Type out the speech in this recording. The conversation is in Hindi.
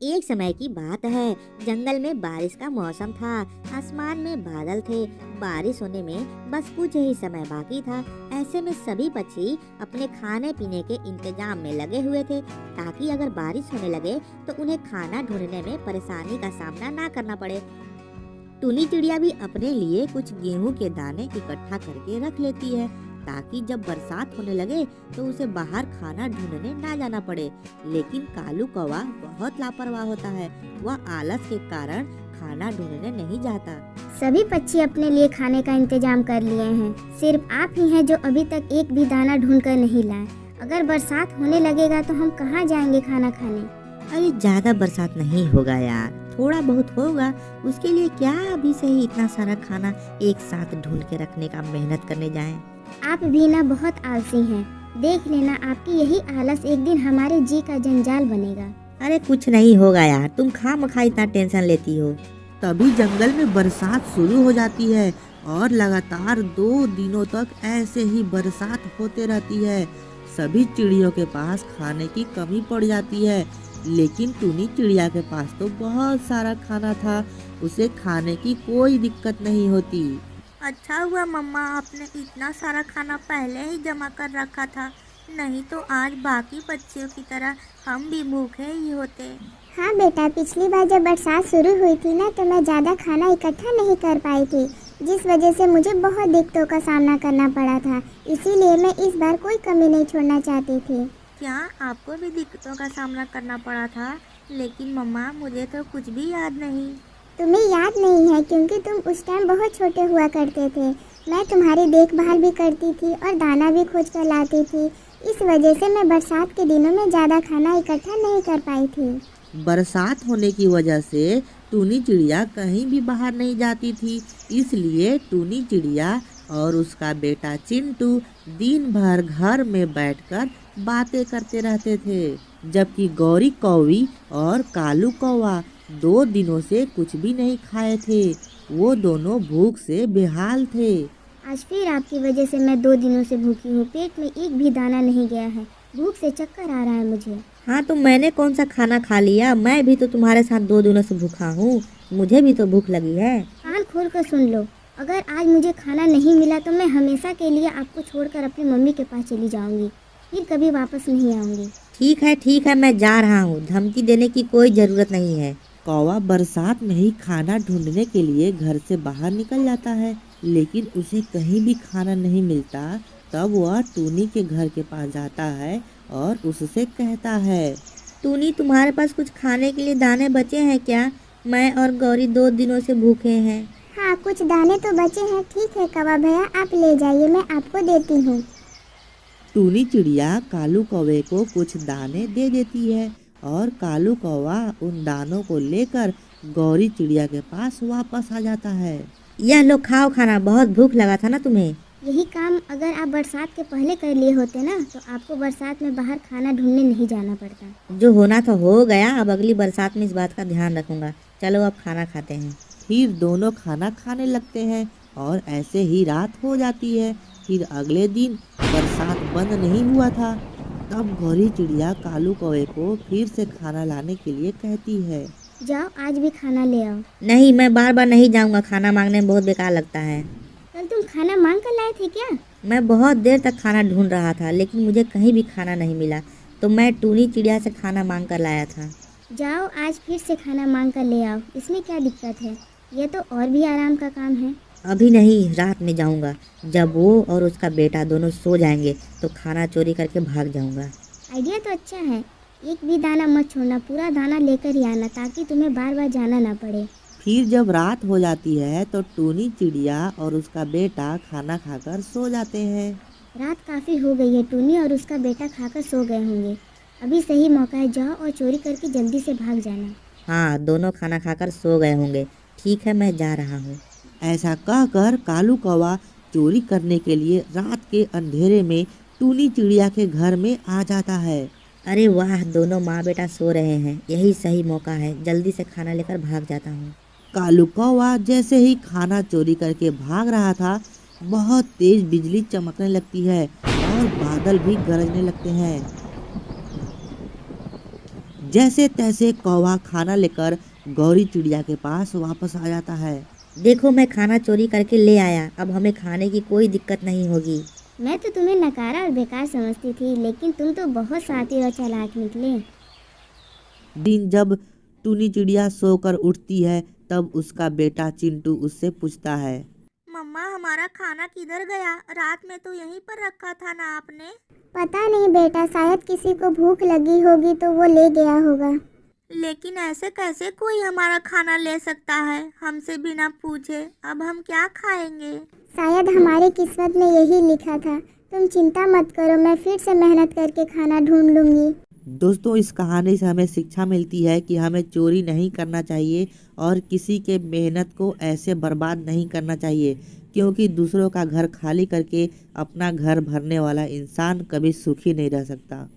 एक समय की बात है, जंगल में बारिश का मौसम था। आसमान में बादल थे। बारिश होने में बस कुछ ही समय बाकी था। ऐसे में सभी पक्षी अपने खाने पीने के इंतजाम में लगे हुए थे, ताकि अगर बारिश होने लगे तो उन्हें खाना ढूंढने में परेशानी का सामना ना करना पड़े। टूनी चिड़िया भी अपने लिए कुछ गेहूं के दाने इकट्ठा करके रख लेती है, ताकि जब बरसात होने लगे तो उसे बाहर खाना ढूंढने ना जाना पड़े। लेकिन कालू कौवा बहुत लापरवाह होता है। वह आलस के कारण खाना ढूंढने नहीं जाता। सभी पक्षी अपने लिए खाने का इंतजाम कर लिए हैं। सिर्फ आप ही हैं जो अभी तक एक भी दाना ढूंढ कर नहीं लाए। अगर बरसात होने लगेगा तो हम कहाँ जाएंगे खाना खाने? अरे ज्यादा बरसात नहीं होगा यार, थोड़ा बहुत होगा। उसके लिए क्या अभी से ही इतना सारा खाना एक साथ ढूंढ के रखने का मेहनत करने जाएं। आप भी ना बहुत आलसी हैं। देख लेना, आपकी यही आलस एक दिन हमारे जी का जंजाल बनेगा। अरे कुछ नहीं होगा यार, तुम खामखा इतना टेंशन लेती हो। तभी जंगल में बरसात शुरू हो जाती है और लगातार 2 दिनों तक ऐसे ही बरसात होते रहती है। सभी चिड़ियों के पास खाने की कमी पड़ जाती है, लेकिन टूनी चिड़िया के पास तो बहुत सारा खाना था। उसे खाने की कोई दिक्कत नहीं होती। अच्छा हुआ मम्मा, आपने इतना सारा खाना पहले ही जमा कर रखा था, नहीं तो आज बाकी बच्चियों की तरह हम भी भूखे ही होते। हाँ बेटा, पिछली बार जब बरसात शुरू हुई थी ना, तो मैं ज़्यादा खाना इकट्ठा नहीं कर पाई थी, जिस वजह से मुझे बहुत दिक्कतों का सामना करना पड़ा था। इसीलिए मैं इस बार कोई कमी नहीं छोड़ना चाहती थी। क्या आपको भी दिक्कतों का सामना करना पड़ा था? लेकिन मम्मा, मुझे तो कुछ भी याद नहीं। तुम्हें याद नहीं है क्योंकि तुम उस टाइम बहुत छोटे हुआ करते थे। मैं तुम्हारी देखभाल भी करती थी और दाना भी खोज कर लाती थी। इस वजह से मैं बरसात के दिनों में ज़्यादा खाना इकट्ठा नहीं कर पाई थी। बरसात होने की वजह से टूनी चिड़िया कहीं भी बाहर नहीं जाती थी। इसलिए टूनी चिड़िया और उसका बेटा चिंटू दिन भर घर में बैठकर बातें करते रहते थे, जबकि गौरी कौवी और कालू कौवा 2 दिनों से कुछ भी नहीं खाए थे। वो दोनों भूख से बेहाल थे। आज फिर आपकी वजह से मैं 2 दिनों से भूखी हूँ। पेट में एक भी दाना नहीं गया है। भूख से चक्कर आ रहा है मुझे। हाँ तो मैंने कौन सा खाना खा लिया? मैं भी तो तुम्हारे साथ 2 दिनों से भूखा हूँ। मुझे भी तो भूख लगी है। कान खोल कर सुन लो, अगर आज मुझे खाना नहीं मिला तो मैं हमेशा के लिए आपको छोड़कर अपनी मम्मी के पास चली जाऊंगी। फिर कभी वापस नहीं आऊंगी। ठीक है, मैं जा रहा हूँ। धमकी देने की कोई जरूरत नहीं है। कौवा बरसात में ही खाना ढूंढने के लिए घर से बाहर निकल जाता है, लेकिन उसे कहीं भी खाना नहीं मिलता। तब वह टूनी के घर के पास जाता है और उससे कहता है, टूनी, तुम्हारे पास कुछ खाने के लिए दाने बचे हैं क्या? मैं और गौरी 2 दिनों से भूखे हैं। हाँ, कुछ दाने तो बचे हैं। ठीक है कौवा भैया, आप ले जाइए, मैं आपको देती हूँ। टूनी चिड़िया कालू कौवे को कुछ दाने दे देती है और कालू कौवा उन दानों को लेकर गौरी चिड़िया के पास वापस आ जाता है। यह लो, खाओ खाना, बहुत भूख लगा था ना तुम्हें। यही काम अगर आप बरसात के पहले कर लिए होते ना, तो आपको बरसात में बाहर खाना ढूंढने नहीं जाना पड़ता। जो होना था हो गया। अब अगली बरसात में इस बात का ध्यान रखूंगा। चलो अब खाना खाते हैं। फिर दोनों खाना खाने लगते हैं और ऐसे ही रात हो जाती है। फिर अगले दिन बरसात बंद नहीं हुआ था। तब गौरी चिड़िया कालू कौवे को फिर से खाना लाने के लिए कहती है, जाओ, आज भी खाना ले आओ। नहीं, मैं बार बार नहीं जाऊंगा। खाना मांगने में बहुत बेकार लगता है। कल तुम खाना मांग कर लाए थे क्या? मैं बहुत देर तक खाना ढूंढ रहा था, लेकिन मुझे कहीं भी खाना नहीं मिला, तो मैं टूनी चिड़िया से खाना मांग कर लाया था। जाओ, आज फिर से खाना मांग कर ले आओ। इसमें क्या दिक्कत है? यह तो और भी आराम का काम है। अभी नहीं, रात में जाऊंगा। जब वो और उसका बेटा दोनों सो जाएंगे तो खाना चोरी करके भाग जाऊंगा। आइडिया तो अच्छा है। एक भी दाना मत छोड़ना, पूरा दाना लेकर ही आना, ताकि तुम्हें बार बार जाना ना पड़े। फिर जब रात हो जाती है तो टूनी चिड़िया और उसका बेटा खाना खाकर सो जाते हैं। रात काफ़ी हो गई है। टूनी और उसका बेटा खाकर सो गए होंगे। अभी सही मौका है, जाओ और चोरी करके जल्दी से भाग जाना। हाँ, दोनों खाना खाकर सो गए होंगे। ठीक है, मैं जा रहा हूँ। ऐसा कहकर कालू कौवा चोरी करने के लिए रात के अंधेरे में टूनी चिड़िया के घर में आ जाता है। अरे वाह, दोनों माँ बेटा सो रहे हैं। यही सही मौका है, जल्दी से खाना लेकर भाग जाता हूँ। कालू कौवा जैसे ही खाना चोरी करके भाग रहा था, बहुत तेज बिजली चमकने लगती है और बादल भी गरजने लगते हैं। जैसे तैसे कौवा खाना लेकर गौरी चिड़िया के पास वापस आ जाता है। देखो मैं खाना चोरी करके ले आया, अब हमें खाने की कोई दिक्कत नहीं होगी। मैं तो तुम्हें नकारा और बेकार समझती थी, लेकिन तुम तो बहुत शातिर और चालाक निकले। दिन जब टूनी चिड़िया सोकर उठती है तब उसका बेटा चिंटू उससे पूछता है, मम्मा हमारा खाना किधर गया? रात में तो यहीं पर रखा था ना आपने। पता नहीं बेटा, शायद किसी को भूख लगी होगी तो वो ले गया होगा। लेकिन ऐसे कैसे कोई हमारा खाना ले सकता है हमसे बिना पूछे? अब हम क्या खाएंगे? शायद हमारी किस्मत में यही लिखा था। तुम चिंता मत करो, मैं फिर से मेहनत करके खाना ढूंढ लूंगी। दोस्तों इस कहानी से हमें शिक्षा मिलती है कि हमें चोरी नहीं करना चाहिए और किसी के मेहनत को ऐसे बर्बाद नहीं करना चाहिए, क्योंकि दूसरों का घर खाली करके अपना घर भरने वाला इंसान कभी सुखी नहीं रह सकता।